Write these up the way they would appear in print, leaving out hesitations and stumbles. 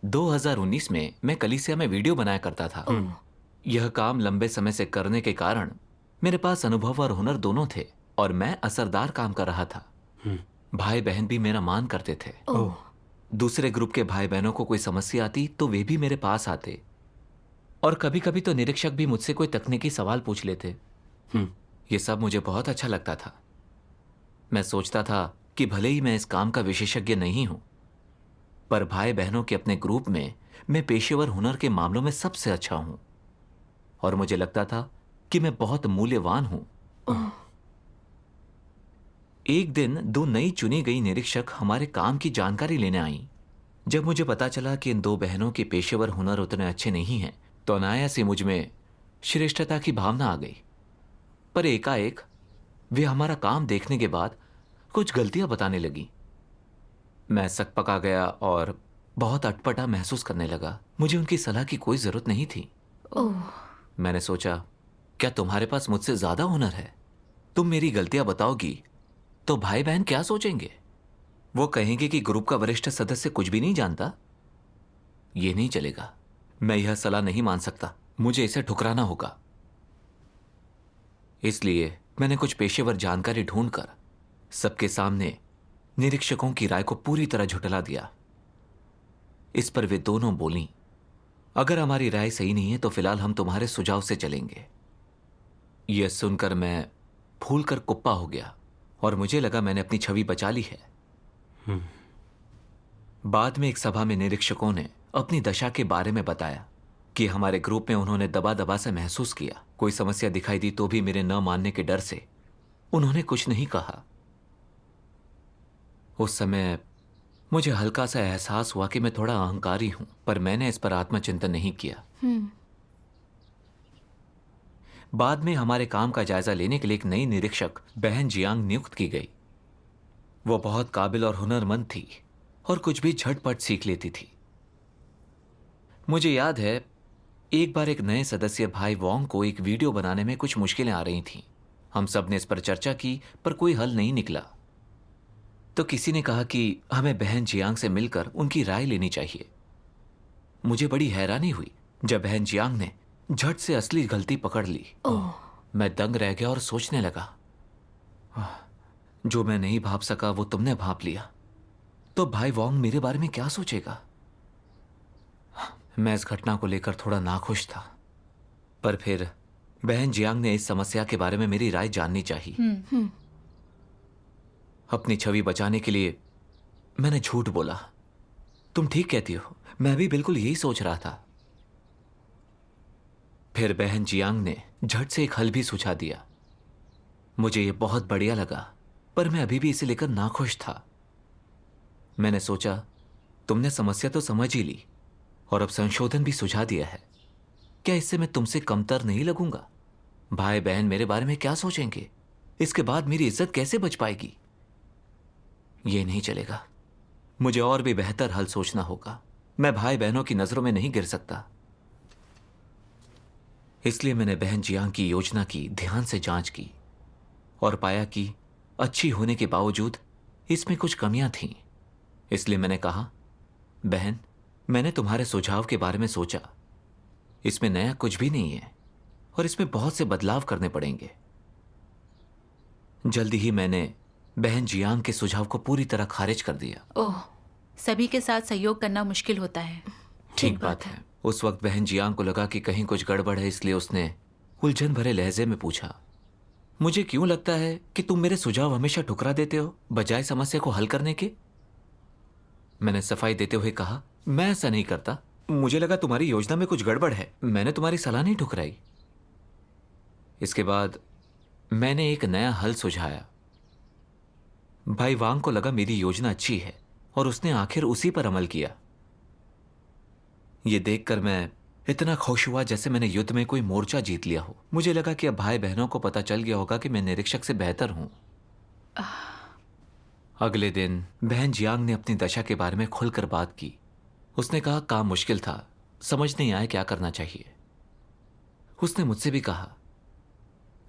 2019 में मैं कलीसिया में वीडियो बनाया करता था। यह काम लंबे समय से करने के कारण मेरे पास अनुभव और हुनर दोनों थे और मैं असरदार काम कर रहा था। भाई बहन भी मेरा मान करते थे। ओह। दूसरे ग्रुप के भाई बहनों को कोई समस्या आती तो वे भी मेरे पास आते, और कभी कभी तो निरीक्षक भी मुझसे कोई तकनीकी सवाल पूछ लेते। यह सब मुझे बहुत अच्छा लगता था। मैं सोचता था कि भले ही मैं इस काम का विशेषज्ञ नहीं हूं, पर भाई बहनों के अपने ग्रुप में मैं पेशेवर हुनर के मामलों में सबसे अच्छा हूं, और मुझे लगता था कि मैं बहुत मूल्यवान हूं। एक दिन दो नई चुनी गई निरीक्षक हमारे काम की जानकारी लेने आईं। जब मुझे पता चला कि इन दो बहनों के पेशेवर हुनर उतने अच्छे नहीं हैं, तो अनायास ही मुझ में श्रेष्ठता की भावना आ गई। पर एकाएक वे हमारा काम देखने के बाद कुछ गलतियां बताने लगी। मैं सकपका गया और बहुत अटपटा महसूस करने लगा। मुझे उनकी सलाह की कोई जरूरत नहीं थी। ओह। मैंने सोचा, क्या तुम्हारे पास मुझसे ज्यादा हुनर है? तुम मेरी गलतियां बताओगी तो भाई बहन क्या सोचेंगे? वो कहेंगे कि ग्रुप का वरिष्ठ सदस्य कुछ भी नहीं जानता। ये नहीं चलेगा। मैं यह सलाह नहीं मान सकता। मुझे इसे ठुकराना होगा। इसलिए मैंने कुछ पेशेवर जानकारी ढूंढकर सबके सामने निरीक्षकों की राय को पूरी तरह झुठला दिया। इस पर वे दोनों बोलीं, अगर हमारी राय सही नहीं है तो फिलहाल हम तुम्हारे सुझाव से चलेंगे। यह सुनकर मैं फूलकर कुप्पा हो गया और मुझे लगा मैंने अपनी छवि बचा ली है। बाद में एक सभा में निरीक्षकों ने अपनी दशा के बारे में बताया कि हमारे ग्रुप में उन्होंने दबा दबा से महसूस किया। कोई समस्या दिखाई दी तो भी मेरे न मानने के डर से उन्होंने कुछ नहीं कहा। उस समय मुझे हल्का सा एहसास हुआ कि मैं थोड़ा अहंकारी हूं, पर मैंने इस पर आत्मचिंतन नहीं किया। बाद में हमारे काम का जायजा लेने के लिए एक नई निरीक्षक बहन जियांग नियुक्त की गई। वो बहुत काबिल और हुनरमंद थी और कुछ भी झटपट सीख लेती थी। मुझे याद है, एक बार एक नए सदस्य भाई वोंग को एक वीडियो बनाने में कुछ मुश्किलें आ रही थीं। हम सब ने इस पर चर्चा की, पर कोई हल नहीं निकला। तो किसी ने कहा कि हमें बहन जियांग से मिलकर उनकी राय लेनी चाहिए। मुझे बड़ी हैरानी हुई जब बहन जियांग ने झट से असली गलती पकड़ ली। मैं दंग रह गया और सोचने लगा, जो मैं नहीं भाप सका वो तुमने भाप लिया, तो भाई वोंग मेरे बारे में क्या सोचेगा? मैं इस घटना को लेकर थोड़ा नाखुश था, पर फिर बहन जियांग ने इस समस्या के बारे में मेरी राय जाननी चाहिए। अपनी छवि बचाने के लिए मैंने झूठ बोला। तुम ठीक कहती हो, मैं भी बिल्कुल यही सोच रहा था। फिर बहन जियांग ने झट से एक हल भी सुझा दिया। मुझे यह बहुत बढ़िया लगा, पर मैं अभी भी इसे लेकर नाखुश था। मैंने सोचा, तुमने समस्या तो समझ ही ली और अब संशोधन भी सुझा दिया है, क्या इससे मैं तुमसे कमतर नहीं लगूंगा? भाई बहन मेरे बारे में क्या सोचेंगे? इसके बाद मेरी इज्जत कैसे बच पाएगी? ये नहीं चलेगा। मुझे और भी बेहतर हल सोचना होगा। मैं भाई बहनों की नजरों में नहीं गिर सकता। इसलिए मैंने बहन जियांग की योजना की ध्यान से जांच की और पाया कि अच्छी होने के बावजूद इसमें कुछ कमियां थीं। इसलिए मैंने कहा, बहन, मैंने तुम्हारे सुझाव के बारे में सोचा। इसमें नया कुछ भी नहीं है और इसमें बहुत से बदलाव करने पड़ेंगे। जल्दी ही मैंने बहन जियांग के सुझाव को पूरी तरह खारिज कर दिया। ओह, सभी के साथ सहयोग करना मुश्किल होता है। ठीक बात है। उस वक्त बहन जियांग को लगा कि कहीं कुछ गड़बड़ है, इसलिए उसने उलझन भरे लहजे में पूछा, मुझे क्यों लगता है कि तुम मेरे सुझाव हमेशा ठुकरा देते हो बजाय समस्या को हल करने के? मैंने सफाई देते हुए कहा, मैं ऐसा नहीं करता। मुझे लगा तुम्हारी योजना में कुछ गड़बड़ है। मैंने तुम्हारी सलाह नहीं ठुकराई। इसके बाद मैंने एक नया हल सुझाया। भाई वांग को लगा मेरी योजना अच्छी है और उसने आखिर उसी पर अमल किया। यह देखकर मैं इतना खुश हुआ जैसे मैंने युद्ध में कोई मोर्चा जीत लिया हो। मुझे लगा कि अब भाई बहनों को पता चल गया होगा कि मैं निरीक्षक से बेहतर हूं। अगले दिन बहन जियांग ने अपनी दशा के बारे में खुलकर बात की। उसने कहा, काम मुश्किल था, समझ नहीं आया क्या करना चाहिए। उसने मुझसे भी कहा,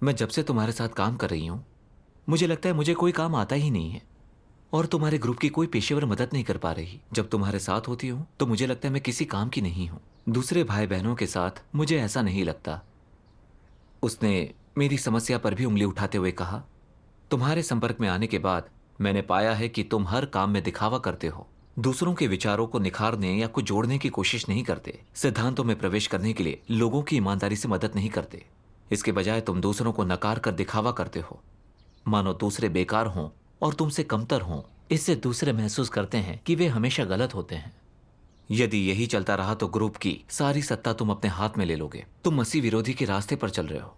मैं जब से तुम्हारे साथ काम कर रही हूं मुझे लगता है मुझे कोई काम आता ही नहीं है और तुम्हारे ग्रुप की कोई पेशेवर मदद नहीं कर पा रही। जब तुम्हारे साथ होती हूँ तो मुझे लगता है मैं किसी काम की नहीं हूँ। दूसरे भाई बहनों के साथ मुझे ऐसा नहीं लगता। उसने मेरी समस्या पर भी उंगली उठाते हुए कहा, तुम्हारे संपर्क में आने के बाद मैंने पाया है कि तुम हर काम में दिखावा करते हो, दूसरों के विचारों को निखारने या कुछ जोड़ने की कोशिश नहीं करते, सिद्धांतों में प्रवेश करने के लिए लोगों की ईमानदारी से मदद नहीं करते। इसके बजाय तुम दूसरों को नकार कर दिखावा करते हो, मानो दूसरे बेकार हों और तुमसे कमतर हों। इससे दूसरे महसूस करते हैं कि वे हमेशा गलत होते हैं। यदि यही चलता रहा तो ग्रुप की सारी सत्ता तुम अपने हाथ में ले लोगे। तुम मसीह विरोधी के रास्ते पर चल रहे हो।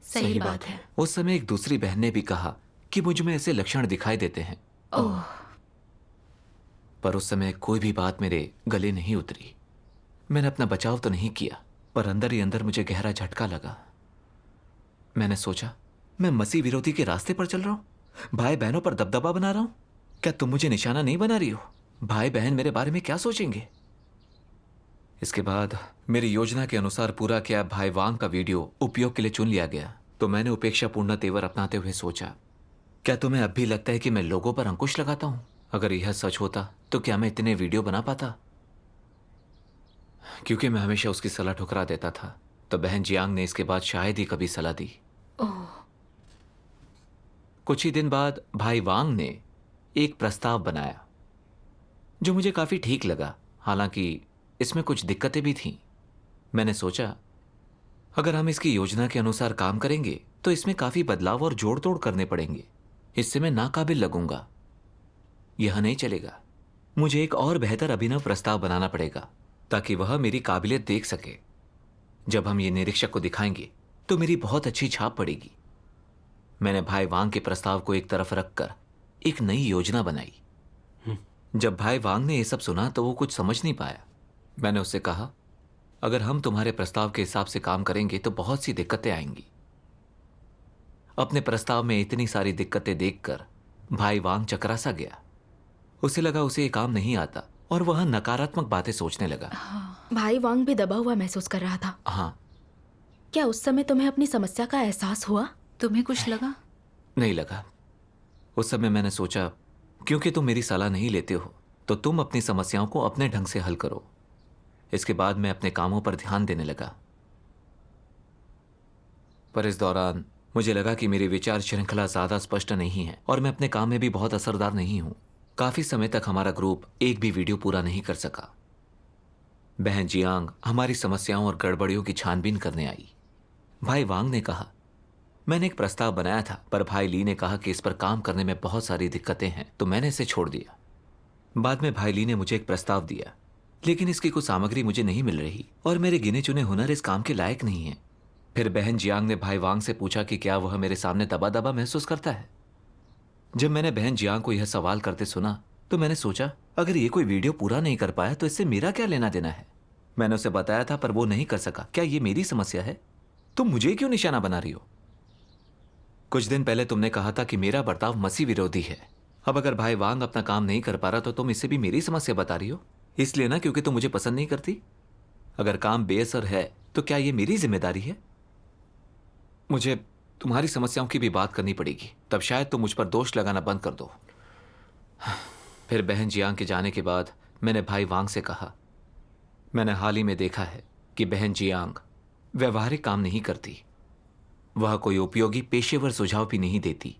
सही बात है। उस समय एक दूसरी बहन ने भी कहा कि मुझ में ऐसे लक्षण दिखाई देते हैं। ओह, पर उस समय कोई भी बात मेरे गले नहीं उतरी। मैंने अपना बचाव तो नहीं किया, पर अंदर ही अंदर मुझे गहरा झटका लगा। मैंने सोचा, मैं मसीह विरोधी के रास्ते पर चल रहा हूं, भाई बहनों पर दबदबा बना रहा हूं। क्या तुम मुझे निशाना नहीं बना रही हो? भाई बहन मेरे बारे में क्या सोचेंगे? इसके बाद मेरी योजना के अनुसार पूरा किया भाई वांग का वीडियो उपयोग के लिए चुन लिया गया। तो मैंने उपेक्षापूर्ण तेवर अपनाते हुए सोचा, क्या तुम्हें अब भी लगता है कि मैं लोगों पर अंकुश लगाता हूं? अगर यह सच होता तो क्या मैं इतने वीडियो बना पाता? क्योंकि मैं हमेशा उसकी सलाह ठुकरा देता था, तो बहन जियांग ने इसके बाद शायद ही कभी सलाह दी। ओह, कुछ ही दिन बाद भाई वांग ने एक प्रस्ताव बनाया जो मुझे काफी ठीक लगा। हालांकि इसमें कुछ दिक्कतें भी थीं। मैंने सोचा, अगर हम इसकी योजना के अनुसार काम करेंगे तो इसमें काफी बदलाव और जोड़ तोड़ करने पड़ेंगे। इससे मैं नाकाबिल लगूंगा। यह नहीं चलेगा। मुझे एक और बेहतर अभिनव प्रस्ताव बनाना पड़ेगा ताकि वह मेरी काबिलियत देख सके। जब हम ये निरीक्षक को दिखाएंगे तो मेरी बहुत अच्छी छाप पड़ेगी। मैंने भाई वांग के प्रस्ताव को एक तरफ रखकर एक नई योजना बनाई। जब भाई वांग ने यह सब सुना तो वो कुछ समझ नहीं पाया। मैंने उससे कहा, अगर हम तुम्हारे प्रस्ताव के हिसाब से काम करेंगे तो बहुत सी दिक्कतें आएंगी। अपने प्रस्ताव में इतनी सारी दिक्कतें देखकर भाई वांग चकरा सा गया। उसे लगा उसे ये काम नहीं आता और वह नकारात्मक बातें सोचने लगा। भाई वांग भी दबा हुआ महसूस कर रहा था। हाँ। क्या उस समय तुम्हें अपनी समस्या का एहसास हुआ? तुम्हें कुछ लगा? नहीं लगा। उस समय मैंने सोचा, क्योंकि तुम मेरी सलाह नहीं लेते हो तो तुम अपनी समस्याओं को अपने ढंग से हल करो। इसके बाद मैं अपने कामों पर ध्यान देने लगा। पर इस दौरान मुझे लगा कि मेरी विचार श्रृंखला ज्यादा स्पष्ट नहीं है और मैं अपने काम में भी बहुत असरदार नहीं हूं। काफी समय तक हमारा ग्रुप एक भी वीडियो पूरा नहीं कर सका। बहन जियांग हमारी समस्याओं और गड़बड़ियों की छानबीन करने आई। भाई वांग ने कहा, मैंने एक प्रस्ताव बनाया था, पर भाई ली ने कहा कि इस पर काम करने में बहुत सारी दिक्कतें हैं, तो मैंने इसे छोड़ दिया। बाद में भाई ली ने मुझे एक प्रस्ताव दिया, लेकिन इसकी कुछ सामग्री मुझे नहीं मिल रही और मेरे गिने चुने हुनर इस काम के लायक नहीं है। फिर बहन जियांग ने भाई वांग से पूछा कि क्या वह मेरे सामने दबा दबा महसूस करता है। जब मैंने बहन जियांग को यह सवाल करते सुना तो मैंने सोचा, अगर ये कोई वीडियो पूरा नहीं कर पाया तो इससे मेरा क्या लेना देना है। मैंने उसे बताया था पर वो नहीं कर सका। क्या ये मेरी समस्या है? तुम मुझे क्यों निशाना बना रही हो? कुछ दिन पहले तुमने कहा था कि मेरा बर्ताव मसीह विरोधी है। अब अगर भाई वांग अपना काम नहीं कर पा रहा तो तुम इससे भी मेरी समस्या बता रही हो। इसलिए ना क्योंकि तुम मुझे पसंद नहीं करती। अगर काम बेअसर है तो क्या ये मेरी जिम्मेदारी है? मुझे तुम्हारी समस्याओं की भी बात करनी पड़ेगी, तब शायद तुम मुझ पर दोष लगाना बंद कर दो। फिर बहन जियांग के जाने के बाद मैंने भाई वांग से कहा, मैंने हाल ही में देखा है कि बहन जियांग व्यवहारिक काम नहीं करती। वह कोई उपयोगी पेशेवर सुझाव भी नहीं देती।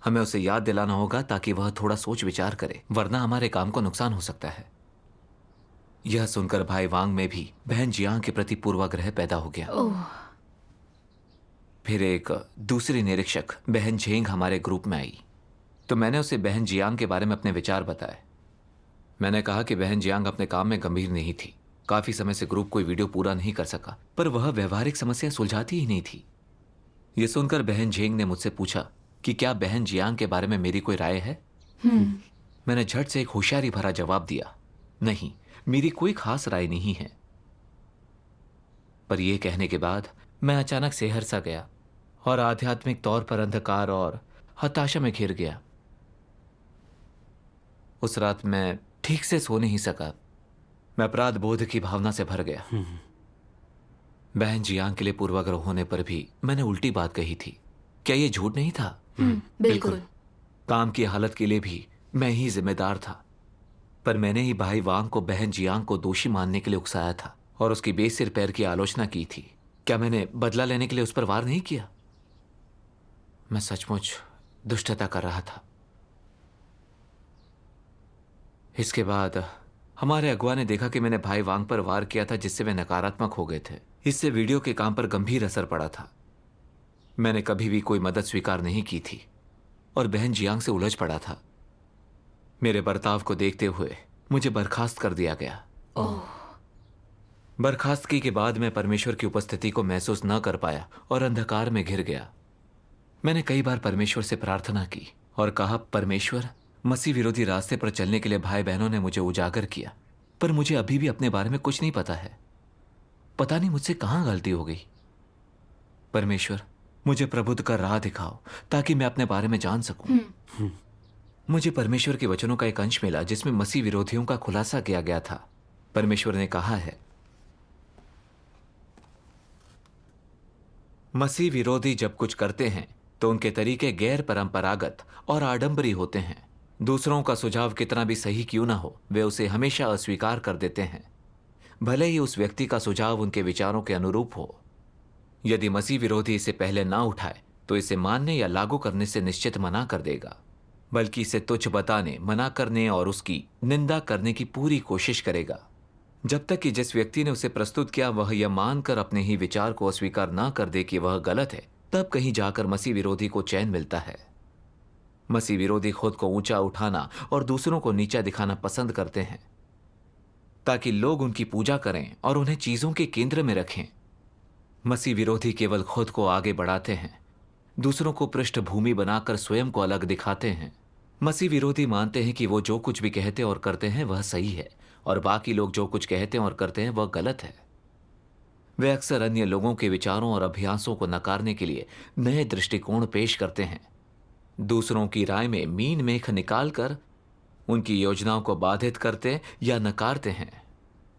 हमें उसे याद दिलाना होगा ताकि वह थोड़ा सोच विचार करे, वरना हमारे काम को नुकसान हो सकता है। यह सुनकर भाई वांग में भी बहन जियांग के प्रति पूर्वाग्रह पैदा हो गया। ओह, फिर एक दूसरी निरीक्षक बहन झेंग हमारे ग्रुप में आई, तो मैंने उसे बहन जियांग के बारे में अपने विचार बताए। मैंने कहा कि बहन जियांग अपने काम में गंभीर नहीं थी। काफी समय से ग्रुप कोई वीडियो पूरा नहीं कर सका, पर वह व्यवहारिक समस्या सुलझाती ही नहीं थी। यह सुनकर बहन झेंग ने मुझसे पूछा कि क्या बहन जियांग के बारे में मेरी कोई राय है। मैंने झट से एक होशियारी भरा जवाब दिया, नहीं, मेरी कोई खास राय नहीं है। पर यह कहने के बाद मैं अचानक सेहर सा गया और आध्यात्मिक तौर पर अंधकार और हताशा में घिर गया। उस रात मैं ठीक से सो नहीं सका। मैं अपराध बोध की भावना से भर गया। बहन जियांग के लिए पूर्वाग्रह होने पर भी मैंने उल्टी बात कही थी। क्या यह झूठ नहीं था? बिल्कुल। काम की हालत के लिए भी मैं ही जिम्मेदार था, पर मैंने ही भाई वांग को बहन जियांग को दोषी मानने के लिए उकसाया था और उसकी बेसिर पैर की आलोचना की थी। क्या मैंने बदला लेने के लिए उस पर वार नहीं किया? मैं सचमुच दुष्टता कर रहा था। इसके बाद हमारे अगुआ ने देखा कि मैंने भाई वांग पर वार किया था, जिससे वे नकारात्मक हो गए थे। इससे वीडियो के काम पर गंभीर असर पड़ा था। मैंने कभी भी कोई मदद स्वीकार नहीं की थी और बहन जियांग से उलझ पड़ा था। मेरे बर्ताव को देखते हुए मुझे बर्खास्त कर दिया गया। बर्खास्तगी के बाद मैं परमेश्वर की उपस्थिति को महसूस न कर पाया और अंधकार में घिर गया। मैंने कई बार परमेश्वर से प्रार्थना की और कहा, परमेश्वर, मसीह विरोधी रास्ते पर चलने के लिए भाई बहनों ने मुझे उजागर किया, पर मुझे अभी भी अपने बारे में कुछ नहीं पता है। पता नहीं मुझसे कहां गलती हो गई। परमेश्वर, मुझे प्रबुद्ध कर राह दिखाओ ताकि मैं अपने बारे में जान सकूं। मुझे परमेश्वर के वचनों का एक अंश मिला जिसमें मसीह विरोधियों का खुलासा किया गया था। परमेश्वर ने कहा है, मसीह विरोधी जब कुछ करते हैं तो उनके तरीके गैर परंपरागत और आडंबरी होते हैं। दूसरों का सुझाव कितना भी सही क्यों ना हो, वे उसे हमेशा अस्वीकार कर देते हैं, भले ही उस व्यक्ति का सुझाव उनके विचारों के अनुरूप हो। यदि मसीह विरोधी इसे पहले ना उठाए तो इसे मानने या लागू करने से निश्चित मना कर देगा, बल्कि इसे तुच्छ बताने, मना करने और उसकी निंदा करने की पूरी कोशिश करेगा, जब तक कि जिस व्यक्ति ने उसे प्रस्तुत किया वह यह मानकर अपने ही विचार को अस्वीकार ना कर दे कि वह गलत है। तब कहीं जाकर मसीह विरोधी को चैन मिलता है। मसीह विरोधी खुद को ऊंचा उठाना और दूसरों को नीचा दिखाना पसंद करते हैं ताकि लोग उनकी पूजा करें और उन्हें चीजों के केंद्र में रखें। मसीह विरोधी केवल खुद को आगे बढ़ाते हैं, दूसरों को पृष्ठभूमि बनाकर स्वयं को अलग दिखाते हैं। मसीह विरोधी मानते हैं कि वो जो कुछ भी कहते और करते हैं वह सही है और बाकी लोग जो कुछ कहते हैं और करते हैं वह गलत है। वे अक्सर अन्य लोगों के विचारों और अभ्यासों को नकारने के लिए नए दृष्टिकोण पेश करते हैं, दूसरों की राय में मीन मेख निकालकर उनकी योजनाओं को बाधित करते या नकारते हैं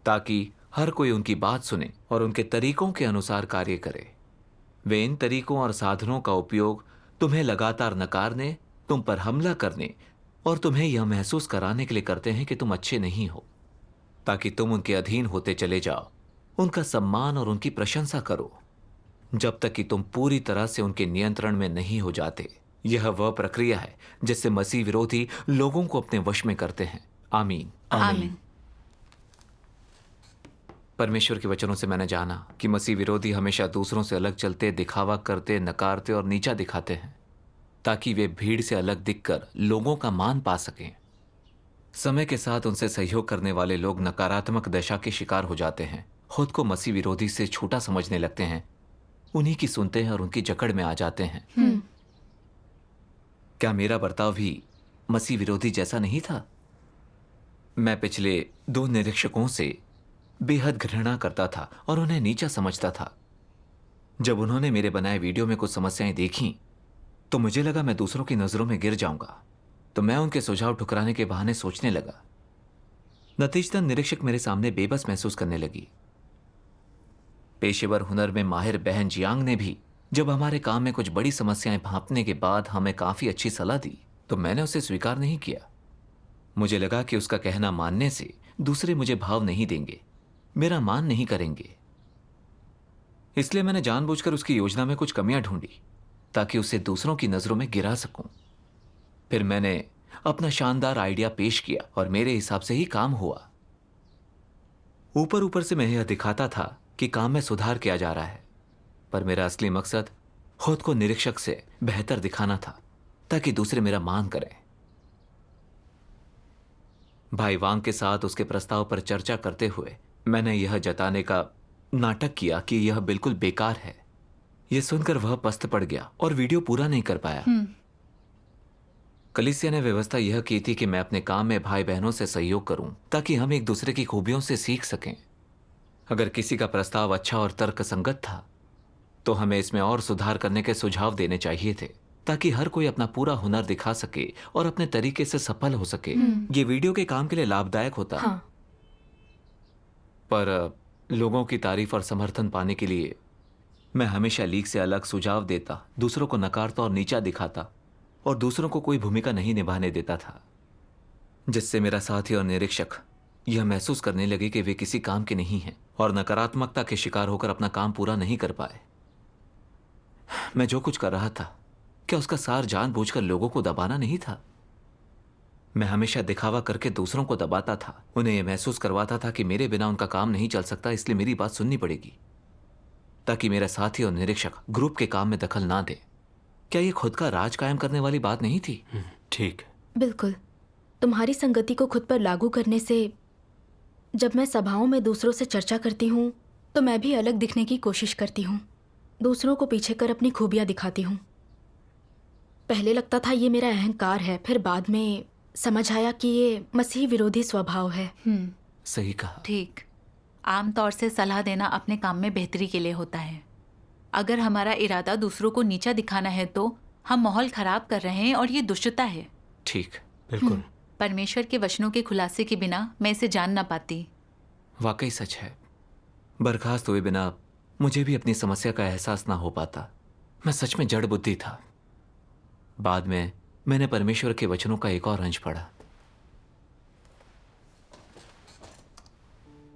ताकि हर कोई उनकी बात सुने और उनके तरीकों के अनुसार कार्य करे। वे इन तरीकों और साधनों का उपयोग तुम्हें लगातार नकारने, तुम पर हमला करने और तुम्हें यह महसूस कराने के लिए करते हैं कि तुम अच्छे नहीं हो, ताकि तुम उनके अधीन होते चले जाओ, उनका सम्मान और उनकी प्रशंसा करो, जब तक कि तुम पूरी तरह से उनके नियंत्रण में नहीं हो जाते। यह वह प्रक्रिया है जिससे मसीह विरोधी लोगों को अपने वश में करते हैं। आमीन। आमीन। परमेश्वर के वचनों से मैंने जाना कि मसीह विरोधी हमेशा दूसरों से अलग चलते, दिखावा करते, नकारते और नीचा दिखाते हैं ताकि वे भीड़ से अलग दिखकर लोगों का मान पा सकें। समय के साथ उनसे सहयोग करने वाले लोग नकारात्मक दशा के शिकार हो जाते हैं, खुद को मसीह विरोधी से छोटा समझने लगते हैं, उन्हीं की सुनते हैं और उनकी जकड़ में आ जाते हैं। क्या मेरा बर्ताव भी मसीह विरोधी जैसा नहीं था? मैं पिछले 2 निरीक्षकों से बेहद घृणा करता था और उन्हें नीचा समझता था। जब उन्होंने मेरे बनाए वीडियो में कुछ समस्याएं देखी तो मुझे लगा मैं दूसरों की नजरों में गिर जाऊंगा, तो मैं उनके सुझाव ठुकराने के बहाने सोचने लगा। नतीजतन निरीक्षक मेरे सामने बेबस महसूस करने लगी। पेशेवर हुनर में माहिर बहन जियांग ने भी जब हमारे काम में कुछ बड़ी समस्याएं भांपने के बाद हमें काफी अच्छी सलाह दी तो मैंने उसे स्वीकार नहीं किया। मुझे लगा कि उसका कहना मानने से दूसरे मुझे भाव नहीं देंगे, मेरा मान नहीं करेंगे। इसलिए मैंने जानबूझकर उसकी योजना में कुछ कमियां ढूंढी ताकि उसे दूसरों की नजरों में गिरा सकूं। फिर मैंने अपना शानदार आइडिया पेश किया और मेरे हिसाब से ही काम हुआ। ऊपर ऊपर से मैं यह दिखाता था कि काम में सुधार किया जा रहा है, पर मेरा असली मकसद खुद को निरीक्षक से बेहतर दिखाना था ताकि दूसरे मेरा मान करें। भाई वांग के साथ उसके प्रस्ताव पर चर्चा करते हुए मैंने यह जताने का नाटक किया कि यह बिल्कुल बेकार है। यह सुनकर वह पस्त पड़ गया और वीडियो पूरा नहीं कर पाया। कलीसिया ने व्यवस्था यह की थी कि मैं अपने काम में भाई बहनों से सहयोग करूं ताकि हम एक दूसरे की खूबियों से सीख सकें। अगर किसी का प्रस्ताव अच्छा और तर्कसंगत था तो हमें इसमें और सुधार करने के सुझाव देने चाहिए थे ताकि हर कोई अपना पूरा हुनर दिखा सके और अपने तरीके से सफल हो सके। ये वीडियो के काम के लिए लाभदायक होता। हाँ। पर लोगों की तारीफ और समर्थन पाने के लिए मैं हमेशा लीक से अलग सुझाव देता, दूसरों को नकारता और नीचा दिखाता और दूसरों को कोई भूमिका नहीं निभाने देता था। जिससे मेरा साथी और निरीक्षक यह महसूस करने लगे कि वे किसी काम के नहीं हैं और नकारात्मकता के शिकार होकर अपना काम पूरा नहीं कर पाए। मैं जो कुछ कर रहा था, क्या उसका सार जानबूझकर लोगों को दबाना नहीं था? मैं हमेशा दिखावा करके दूसरों को दबाता था, उन्हें यह महसूस करवाता था कि मेरे बिना उनका काम नहीं चल सकता, इसलिए मेरी बात सुननी पड़ेगी ताकि मेरा साथी और निरीक्षक ग्रुप के काम में दखल ना दे। क्या यह खुद का राज कायम करने वाली बात नहीं थी? ठीक। बिल्कुल। तुम्हारी संगति को खुद पर लागू करने से जब मैं सभाओं में दूसरों से चर्चा करती हूँ तो मैं भी अलग दिखने की कोशिश करती हूँ, दूसरों को पीछे कर अपनी खूबियाँ दिखाती हूँ। पहले लगता था ये मेरा अहंकार है, फिर बाद में समझ आया कि ये मसीह विरोधी स्वभाव है। सही कहा। ठीक। आमतौर से सलाह देना अपने काम में बेहतरी के लिए होता है। अगर हमारा इरादा दूसरों को नीचा दिखाना है तो हम माहौल खराब कर रहे हैं और ये दुष्टता है। ठीक। बिल्कुल। परमेश्वर के वचनों के खुलासे के बिना मैं इसे जान ना पाती। वाकई सच है। बर्खास्त हुए बिना मुझे भी अपनी समस्या का एहसास ना हो पाता। मैं सच में जड़ बुद्धि था। बाद में मैंने परमेश्वर के वचनों का एक और अंश पढ़ा।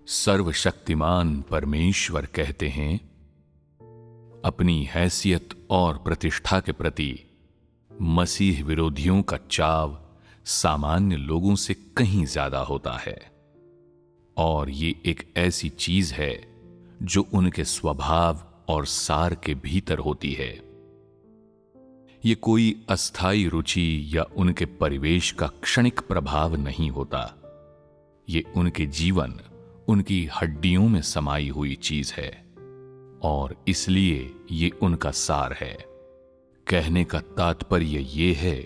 सर्वशक्तिमान परमेश्वर कहते हैं, अपनी हैसियत और प्रतिष्ठा के प्रति मसीह विरोधियों का चाव सामान्य लोगों से कहीं ज्यादा होता है, और ये एक ऐसी चीज है जो उनके स्वभाव और सार के भीतर होती है। ये कोई अस्थायी रुचि या उनके परिवेश का क्षणिक प्रभाव नहीं होता। ये उनके जीवन, उनकी हड्डियों में समाई हुई चीज है, और इसलिए ये उनका सार है। कहने का तात्पर्य ये है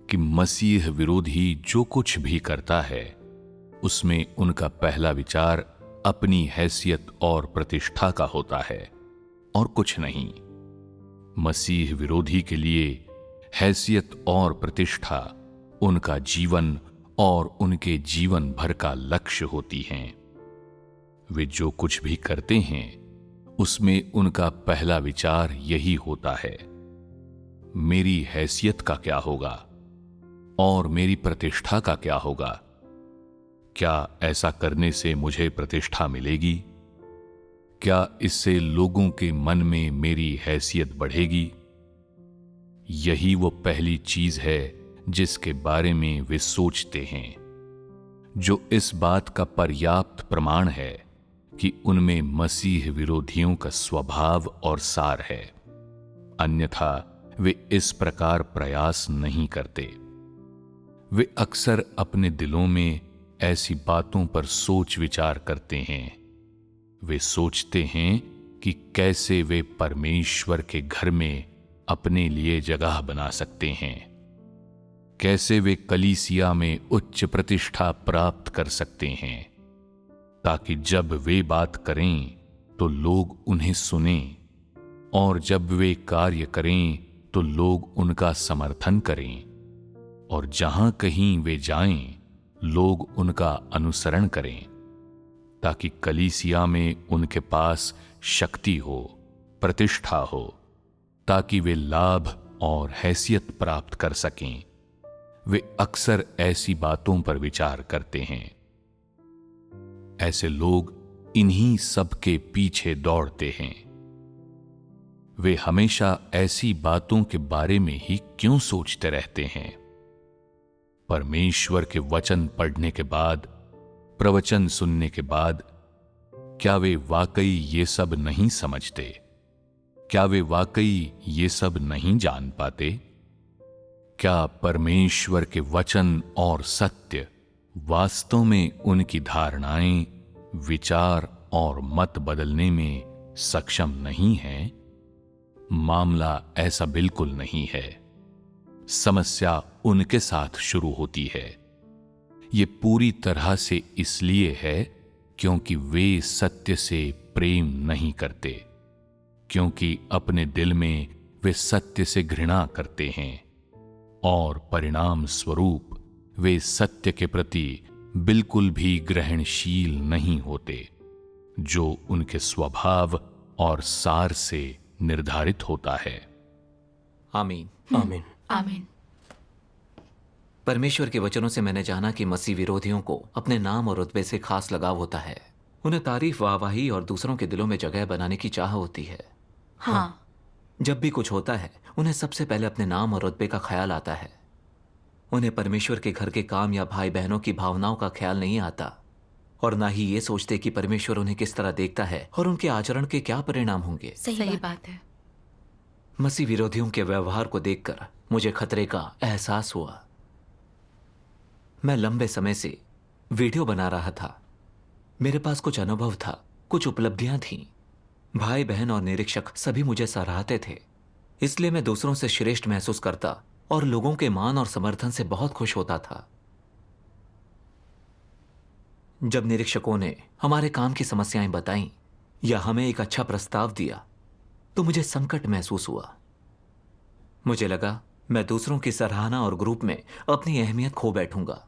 कि मसीह विरोधी जो कुछ भी करता है उसमें उनका पहला विचार अपनी हैसियत और प्रतिष्ठा का होता है और कुछ नहीं। मसीह विरोधी के लिए हैसियत और प्रतिष्ठा उनका जीवन और उनके जीवन भर का लक्ष्य होती हैं। वे जो कुछ भी करते हैं उसमें उनका पहला विचार यही होता है, मेरी हैसियत का क्या होगा और मेरी प्रतिष्ठा का क्या होगा? क्या ऐसा करने से मुझे प्रतिष्ठा मिलेगी? क्या इससे लोगों के मन में मेरी हैसियत बढ़ेगी? यही वो पहली चीज है जिसके बारे में वे सोचते हैं, जो इस बात का पर्याप्त प्रमाण है कि उनमें मसीह विरोधियों का स्वभाव और सार है। अन्यथा वे इस प्रकार प्रयास नहीं करते। वे अक्सर अपने दिलों में ऐसी बातों पर सोच विचार करते हैं। वे सोचते हैं कि कैसे वे परमेश्वर के घर में अपने लिए जगह बना सकते हैं, कैसे वे कलीसिया में उच्च प्रतिष्ठा प्राप्त कर सकते हैं, ताकि जब वे बात करें तो लोग उन्हें सुनें, और जब वे कार्य करें तो लोग उनका समर्थन करें, और जहां कहीं वे जाएं लोग उनका अनुसरण करें, ताकि कलीसिया में उनके पास शक्ति हो, प्रतिष्ठा हो, ताकि वे लाभ और हैसियत प्राप्त कर सकें। वे अक्सर ऐसी बातों पर विचार करते हैं। ऐसे लोग इन्हीं सब के पीछे दौड़ते हैं। वे हमेशा ऐसी बातों के बारे में ही क्यों सोचते रहते हैं? परमेश्वर के वचन पढ़ने के बाद, प्रवचन सुनने के बाद, क्या वे वाकई ये सब नहीं समझते? क्या वे वाकई ये सब नहीं जान पाते? क्या परमेश्वर के वचन और सत्य वास्तव में उनकी धारणाएं, विचार और मत बदलने में सक्षम नहीं हैं? मामला ऐसा बिल्कुल नहीं है। समस्या उनके साथ शुरू होती है। ये पूरी तरह से इसलिए है क्योंकि वे सत्य से प्रेम नहीं करते, क्योंकि अपने दिल में वे सत्य से घृणा करते हैं, और परिणाम स्वरूप वे सत्य के प्रति बिल्कुल भी ग्रहणशील नहीं होते, जो उनके स्वभाव और सार से निर्धारित होता है। आमीन। आमीन। आमीन। परमेश्वर के वचनों से मैंने जाना कि मसीह विरोधियों को अपने नाम और रुतबे से खास लगाव होता है। उन्हें तारीफ, वाहवाही और दूसरों के दिलों में जगह बनाने की चाह होती है। हाँ, जब भी कुछ होता है उन्हें सबसे पहले अपने नाम और रुतबे का ख्याल आता है। उन्हें परमेश्वर के घर के काम या भाई बहनों की भावनाओं का ख्याल नहीं आता, और ना ही ये सोचते कि परमेश्वर उन्हें किस तरह देखता है और उनके आचरण के क्या परिणाम होंगे। सही बात है। मसीह विरोधियों के व्यवहार को देखकर मुझे खतरे का एहसास हुआ। मैं लंबे समय से वीडियो बना रहा था। मेरे पास कुछ अनुभव था, कुछ उपलब्धियां थीं। भाई बहन और निरीक्षक सभी मुझे सराहते थे, इसलिए मैं दूसरों से श्रेष्ठ महसूस करता और लोगों के मान और समर्थन से बहुत खुश होता था। जब निरीक्षकों ने हमारे काम की समस्याएं बताईं या हमें एक अच्छा प्रस्ताव दिया तो मुझे संकट महसूस हुआ। मुझे लगा मैं दूसरों की सराहना और ग्रुप में अपनी अहमियत खो बैठूंगा।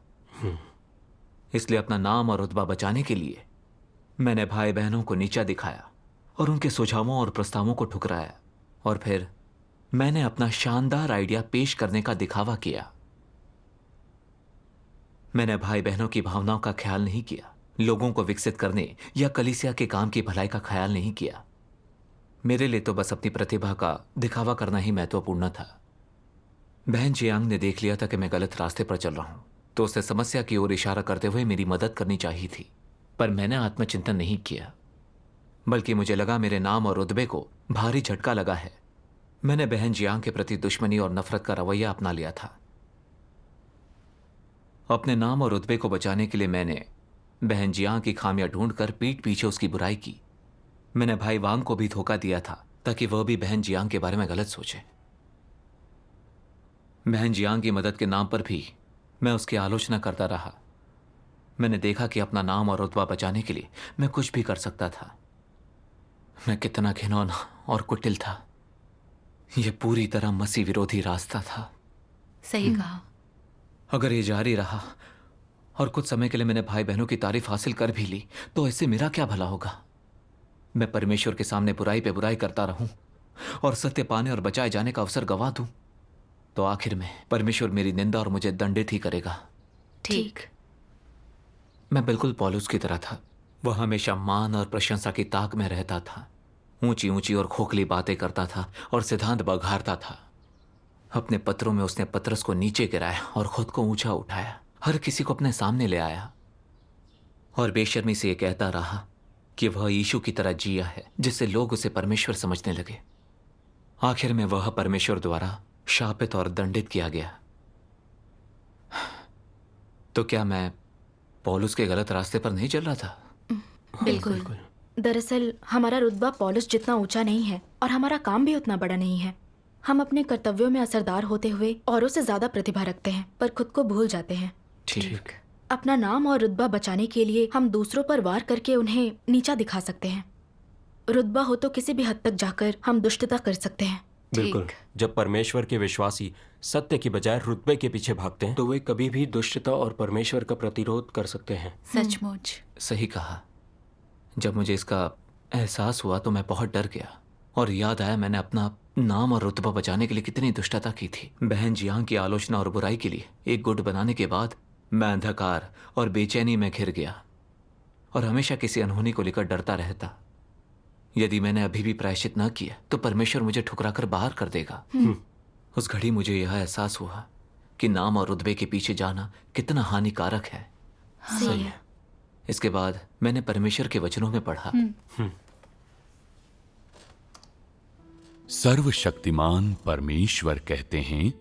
इसलिए अपना नाम और रुतबा बचाने के लिए मैंने भाई बहनों को नीचा दिखाया और उनके सुझावों और प्रस्तावों को ठुकराया, और फिर मैंने अपना शानदार आइडिया पेश करने का दिखावा किया। मैंने भाई बहनों की भावनाओं का ख्याल नहीं किया, लोगों को विकसित करने या कलीसिया के काम की भलाई का ख्याल नहीं किया। मेरे लिए तो बस अपनी प्रतिभा का दिखावा करना ही महत्वपूर्ण था। बहन जियांग ने देख लिया था कि मैं गलत रास्ते पर चल रहा हूं, तो उसे समस्या की ओर इशारा करते हुए मेरी मदद करनी चाहिए थी। पर मैंने आत्मचिंतन नहीं किया, बल्कि मुझे लगा मेरे नाम और रुतबे को भारी झटका लगा है। मैंने बहन जियांग के प्रति दुश्मनी और नफरत का रवैया अपना लिया था। अपने नाम और रुतबे को बचाने के लिए मैंने बहन जियांग की खामियां ढूंढकर पीठ पीछे उसकी बुराई की। मैंने भाई वांग को भी धोखा दिया था ताकि वह भी बहन जियांग के बारे में गलत सोचे। बहन जियांग की मदद के नाम पर भी मैं उसकी आलोचना करता रहा। मैंने देखा कि अपना नाम और रुतबा बचाने के लिए मैं कुछ भी कर सकता था। मैं कितना घिनौना और कुटिल था। यह पूरी तरह मसीह विरोधी रास्ता था। सही कहा। अगर ये जारी रहा और कुछ समय के लिए मैंने भाई बहनों की तारीफ हासिल कर भी ली तो इससे मेरा क्या भला होगा? मैं परमेश्वर के सामने बुराई पे बुराई करता रहूं और सत्य पाने और बचाए जाने का अवसर गवा दूं, तो आखिर में परमेश्वर मेरी निंदा और मुझे दंडित ही करेगा। ठीक। मैं बिल्कुल पौलुस की तरह था। वह हमेशा मान और प्रशंसा की ताक में रहता था, ऊंची ऊंची और खोखली बातें करता था और सिद्धांत बघारता था। अपने पत्रों में उसने पतरस को नीचे गिराया और खुद को ऊंचा उठाया, हर किसी को अपने सामने ले आया और बेशर्मी से यह कहता रहा कि वह यीशु की तरह जिया है, जिससे लोग उसे परमेश्वर समझने लगे। आखिर में वह परमेश्वर द्वारा शापित और दंडित किया गया। तो क्या मैं पौलुस के गलत रास्ते पर नहीं चल रहा था? बिल्कुल। दरअसल हमारा रुतबा पौलुस जितना ऊंचा नहीं है और हमारा काम भी उतना बड़ा नहीं है। हम अपने कर्तव्यों में असरदार होते हुए औरों से ज्यादा प्रतिभा रखते हैं, पर खुद को भूल जाते हैं। ठीक। अपना नाम और रुतबा बचाने के लिए हम दूसरों पर वार करके उन्हें नीचा दिखा सकते हैं। रुतबा हो तो किसी भी हद तक जाकर हम दुष्टता कर सकते हैं। बिल्कुल। जब परमेश्वर के विश्वासी सत्य की बजाय रुतबे के पीछे भागते हैं तो वे कभी भी दुष्टता और परमेश्वर का प्रतिरोध कर सकते हैं। सचमुच। सही कहा। जब मुझे इसका एहसास हुआ तो मैं बहुत डर गया और याद आया मैंने अपना नाम और रुतबा बचाने के लिए कितनी दुष्टता की थी। बहन जियांग की आलोचना और बुराई के लिए एक गुट बनाने के बाद मैं अंधकार और बेचैनी में घिर गया और हमेशा किसी अनहोनी को लेकर डरता रहता। यदि मैंने अभी भी प्रायश्चित न किया तो परमेश्वर मुझे ठुकराकर बाहर कर देगा। उस घड़ी मुझे यह एहसास हुआ कि नाम और रुतबे के पीछे जाना कितना हानिकारक है। सही है। इसके बाद मैंने परमेश्वर के वचनों में पढ़ा, सर्वशक्तिमान परमेश्वर कहते हैं,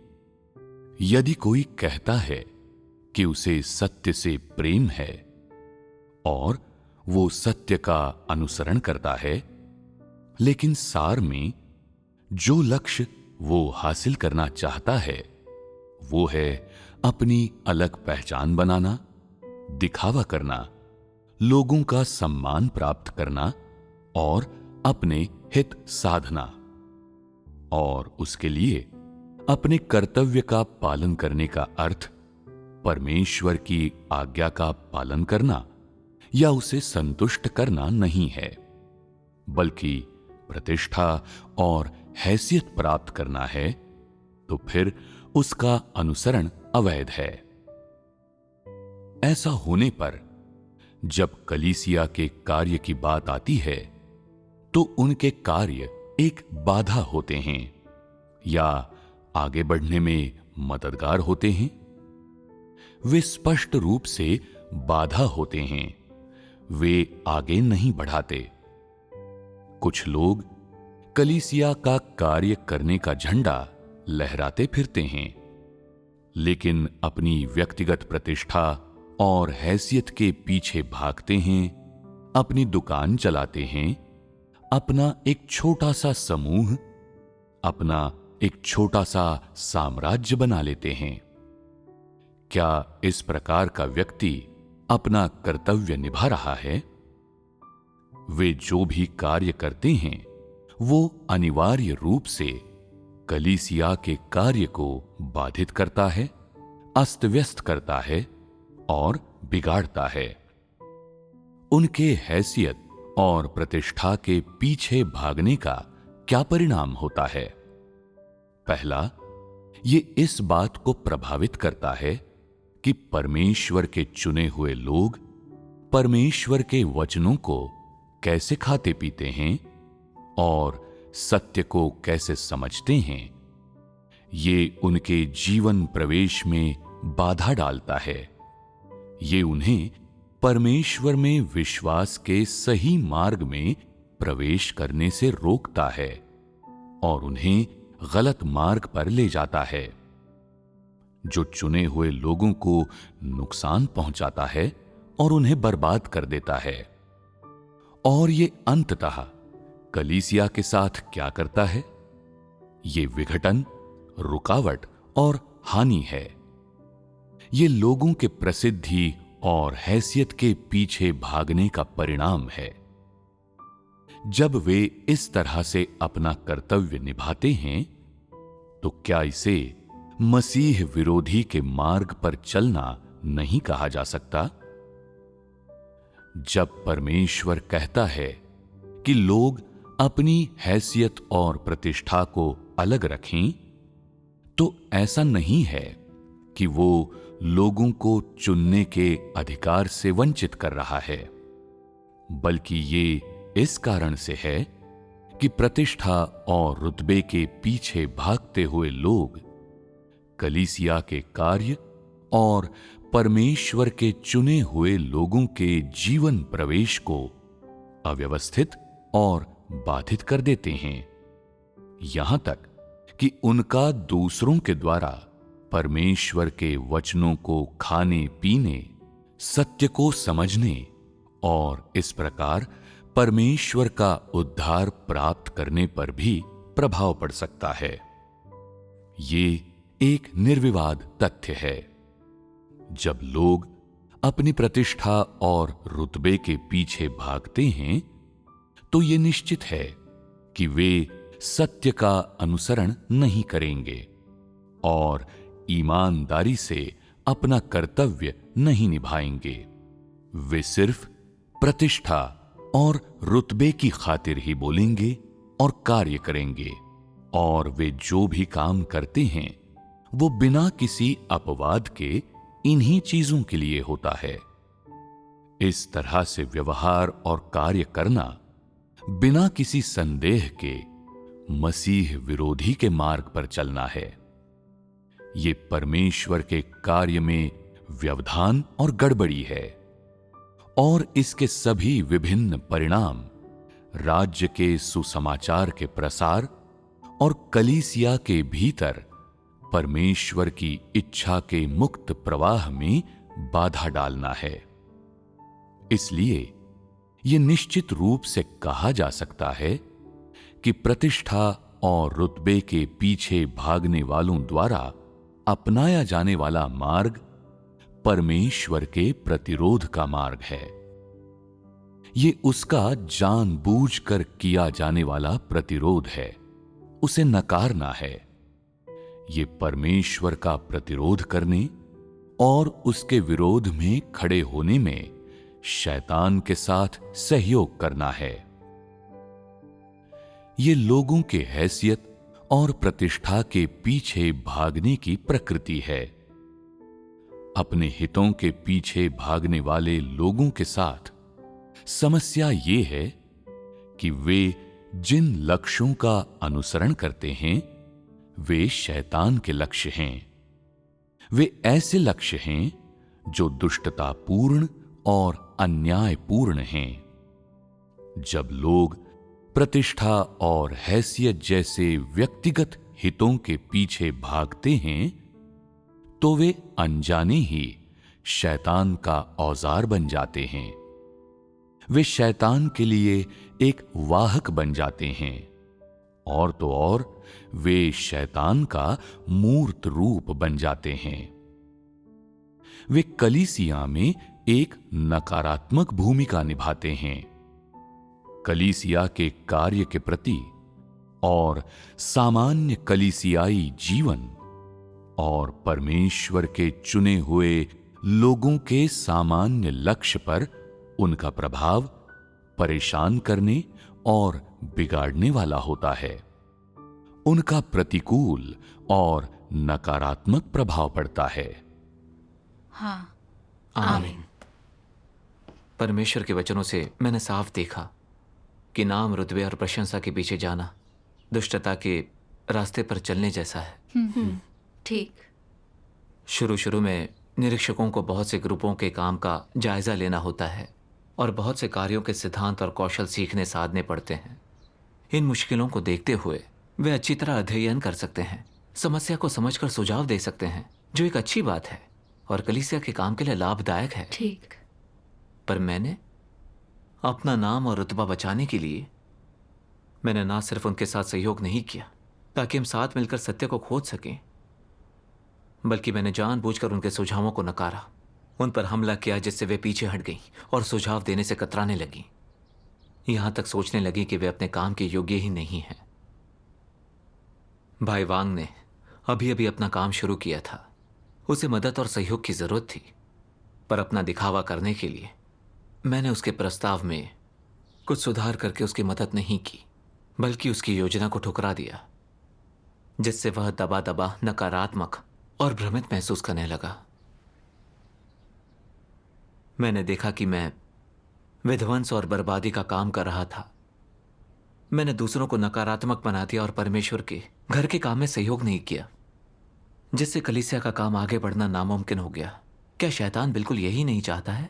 यदि कोई कहता है कि उसे सत्य से प्रेम है और वो सत्य का अनुसरण करता है, लेकिन सार में जो लक्ष्य वो हासिल करना चाहता है वो है अपनी अलग पहचान बनाना, दिखावा करना, लोगों का सम्मान प्राप्त करना और अपने हित साधना, और उसके लिए अपने कर्तव्य का पालन करने का अर्थ परमेश्वर की आज्ञा का पालन करना या उसे संतुष्ट करना नहीं है, बल्कि प्रतिष्ठा और हैसियत प्राप्त करना है, तो फिर उसका अनुसरण अवैध है। ऐसा होने पर जब कलीसिया के कार्य की बात आती है तो उनके कार्य एक बाधा होते हैं या आगे बढ़ने में मददगार होते हैं। वे स्पष्ट रूप से बाधा होते हैं, वे आगे नहीं बढ़ाते। कुछ लोग कलीसिया का कार्य करने का झंडा लहराते फिरते हैं, लेकिन अपनी व्यक्तिगत प्रतिष्ठा और हैसियत के पीछे भागते हैं, अपनी दुकान चलाते हैं, अपना एक छोटा सा समूह, अपना एक छोटा सा साम्राज्य बना लेते हैं। क्या इस प्रकार का व्यक्ति अपना कर्तव्य निभा रहा है? वे जो भी कार्य करते हैं वो अनिवार्य रूप से कलीसिया के कार्य को बाधित करता है, अस्त व्यस्त करता है और बिगाड़ता है। उनके हैसियत और प्रतिष्ठा के पीछे भागने का क्या परिणाम होता है? पहला, ये इस बात को प्रभावित करता है कि परमेश्वर के चुने हुए लोग परमेश्वर के वचनों को कैसे खाते पीते हैं और सत्य को कैसे समझते हैं। ये उनके जीवन प्रवेश में बाधा डालता है। ये उन्हें परमेश्वर में विश्वास के सही मार्ग में प्रवेश करने से रोकता है और उन्हें गलत मार्ग पर ले जाता है, जो चुने हुए लोगों को नुकसान पहुंचाता है और उन्हें बर्बाद कर देता है। और ये अंततः कलीसिया के साथ क्या करता है? ये विघटन, रुकावट और हानि है। ये लोगों के प्रसिद्धि और हैसियत के पीछे भागने का परिणाम है। जब वे इस तरह से अपना कर्तव्य निभाते हैं तो क्या इसे मसीह विरोधी के मार्ग पर चलना नहीं कहा जा सकता? जब परमेश्वर कहता है कि लोग अपनी हैसियत और प्रतिष्ठा को अलग रखें, तो ऐसा नहीं है कि वो लोगों को चुनने के अधिकार से वंचित कर रहा है, बल्कि ये इस कारण से है कि प्रतिष्ठा और रुतबे के पीछे भागते हुए लोग कलीसिया के कार्य और परमेश्वर के चुने हुए लोगों के जीवन प्रवेश को अव्यवस्थित और बाधित कर देते हैं, यहां तक कि उनका दूसरों के द्वारा परमेश्वर के वचनों को खाने पीने, सत्य को समझने और इस प्रकार परमेश्वर का उद्धार प्राप्त करने पर भी प्रभाव पड़ सकता है। ये एक निर्विवाद तथ्य है। जब लोग अपनी प्रतिष्ठा और रुतबे के पीछे भागते हैं तो ये निश्चित है कि वे सत्य का अनुसरण नहीं करेंगे और ईमानदारी से अपना कर्तव्य नहीं निभाएंगे। वे सिर्फ प्रतिष्ठा और रुतबे की खातिर ही बोलेंगे और कार्य करेंगे, और वे जो भी काम करते हैं वो बिना किसी अपवाद के इन्हीं चीजों के लिए होता है। इस तरह से व्यवहार और कार्य करना बिना किसी संदेह के मसीह विरोधी के मार्ग पर चलना है। ये परमेश्वर के कार्य में व्यवधान और गड़बड़ी है, और इसके सभी विभिन्न परिणाम राज्य के सुसमाचार के प्रसार और कलीसिया के भीतर परमेश्वर की इच्छा के मुक्त प्रवाह में बाधा डालना है। इसलिए यह निश्चित रूप से कहा जा सकता है कि प्रतिष्ठा और रुतबे के पीछे भागने वालों द्वारा अपनाया जाने वाला मार्ग परमेश्वर के प्रतिरोध का मार्ग है। ये उसका जानबूझकर किया जाने वाला प्रतिरोध है, उसे नकारना है। ये परमेश्वर का प्रतिरोध करने और उसके विरोध में खड़े होने में शैतान के साथ सहयोग करना है। ये लोगों के हैसियत और प्रतिष्ठा के पीछे भागने की प्रकृति है। अपने हितों के पीछे भागने वाले लोगों के साथ समस्या ये है कि वे जिन लक्ष्यों का अनुसरण करते हैं वे शैतान के लक्ष्य हैं। वे ऐसे लक्ष्य हैं जो दुष्टतापूर्ण और अन्यायपूर्ण हैं। जब लोग प्रतिष्ठा और हैसियत जैसे व्यक्तिगत हितों के पीछे भागते हैं तो वे अनजाने ही शैतान का औजार बन जाते हैं। वे शैतान के लिए एक वाहक बन जाते हैं और तो और वे शैतान का मूर्त रूप बन जाते हैं। वे कलीसिया में एक नकारात्मक भूमिका निभाते हैं। कलीसिया के कार्य के प्रति और सामान्य कलीसियाई जीवन और परमेश्वर के चुने हुए लोगों के सामान्य लक्ष्य पर उनका प्रभाव परेशान करने और बिगाड़ने वाला होता है। उनका प्रतिकूल और नकारात्मक प्रभाव पड़ता है। हाँ, आमीन। परमेश्वर के वचनों से मैंने साफ देखा कि नाम, रुतबे और प्रशंसा के पीछे जाना दुष्टता के रास्ते पर चलने जैसा है। ठीक। शुरू में निरीक्षकों को बहुत से ग्रुपों के काम का जायजा लेना होता है और बहुत से कार्यों के सिद्धांत और कौशल सीखने साधने पड़ते हैं। इन मुश्किलों को देखते हुए वे अच्छी तरह अध्ययन कर सकते हैं, समस्या को समझकर सुझाव दे सकते हैं, जो एक अच्छी बात है और कलीसिया के काम के लिए लाभदायक है। ठीक। पर मैंने अपना नाम और रुतबा बचाने के लिए मैंने ना सिर्फ उनके साथ सहयोग नहीं किया ताकि हम साथ मिलकर सत्य को खोज सकें, बल्कि मैंने जानबूझकर उनके सुझावों को नकारा, उन पर हमला किया जिससे वे पीछे हट गईं और सुझाव देने से कतराने लगीं। यहां तक सोचने लगी कि वे अपने काम के योग्य ही नहीं हैं। भाई वांग ने अभी अभी अपना काम शुरू किया था। उसे मदद और सहयोग की जरूरत थी, पर अपना दिखावा करने के लिए मैंने उसके प्रस्ताव में कुछ सुधार करके उसकी मदद नहीं की, बल्कि उसकी योजना को ठुकरा दिया, जिससे वह दबा दबा, नकारात्मक और भ्रमित महसूस करने लगा। मैंने देखा कि मैं विध्वंस और बर्बादी का काम कर रहा था। मैंने दूसरों को नकारात्मक बना दिया और परमेश्वर के घर के काम में सहयोग नहीं किया, जिससे कलीसिया का काम आगे बढ़ना नामुमकिन हो गया। क्या शैतान बिल्कुल यही नहीं चाहता है?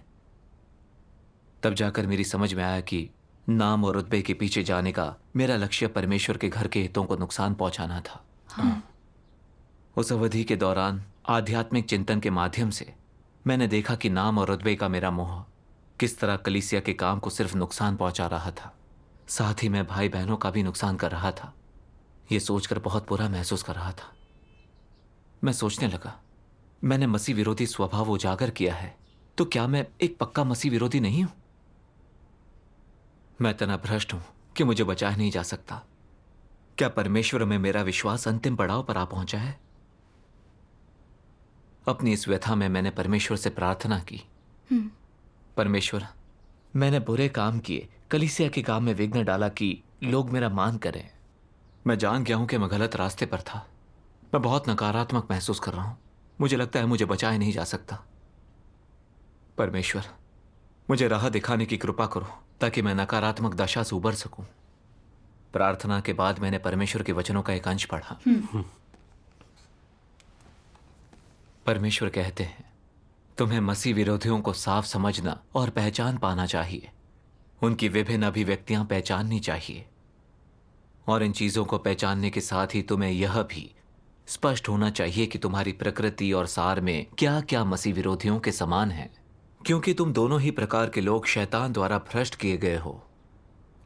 तब जाकर मेरी समझ में आया कि नाम और रुतबे के पीछे जाने का मेरा लक्ष्य परमेश्वर के घर के हितों को नुकसान पहुंचाना था। हाँ। उस अवधि के दौरान आध्यात्मिक चिंतन के माध्यम से मैंने देखा कि नाम और रुतबे का मेरा मोह किस तरह कलीसिया के काम को सिर्फ नुकसान पहुंचा रहा था, साथ ही मैं भाई बहनों का भी नुकसान कर रहा था। यह सोचकर बहुत बुरा महसूस कर रहा था। मैं सोचने लगा, मैंने मसीह विरोधी स्वभाव उजागर किया है, तो क्या मैं एक पक्का मसीह विरोधी नहीं हूं? मैं इतना भ्रष्ट हूं कि मुझे बचाया नहीं जा सकता। क्या परमेश्वर में मेरा विश्वास अंतिम पड़ाव पर आ पहुंचा है? अपनी इस व्यथा में मैंने परमेश्वर से प्रार्थना की, परमेश्वर, मैंने बुरे काम किए, कलीसिया के काम में विघ्न डाला कि लोग मेरा मान करें। मैं जान गया हूं कि मैं गलत रास्ते पर था। मैं बहुत नकारात्मक महसूस कर रहा हूं। मुझे लगता है मुझे बचाया नहीं जा सकता। परमेश्वर, मुझे राह दिखाने की कृपा करो ताकि मैं नकारात्मक दशा से उबर सकूं। प्रार्थना के बाद मैंने परमेश्वर के वचनों का एक अंश पढ़ा। परमेश्वर कहते हैं, तुम्हें मसीह विरोधियों को साफ समझना और पहचान पाना चाहिए। उनकी विभिन्न अभिव्यक्तियां पहचाननी चाहिए, और इन चीजों को पहचानने के साथ ही तुम्हें यह भी स्पष्ट होना चाहिए कि तुम्हारी प्रकृति और सार में क्या क्या मसीह विरोधियों के समान है, क्योंकि तुम दोनों ही प्रकार के लोग शैतान द्वारा भ्रष्ट किए गए हो।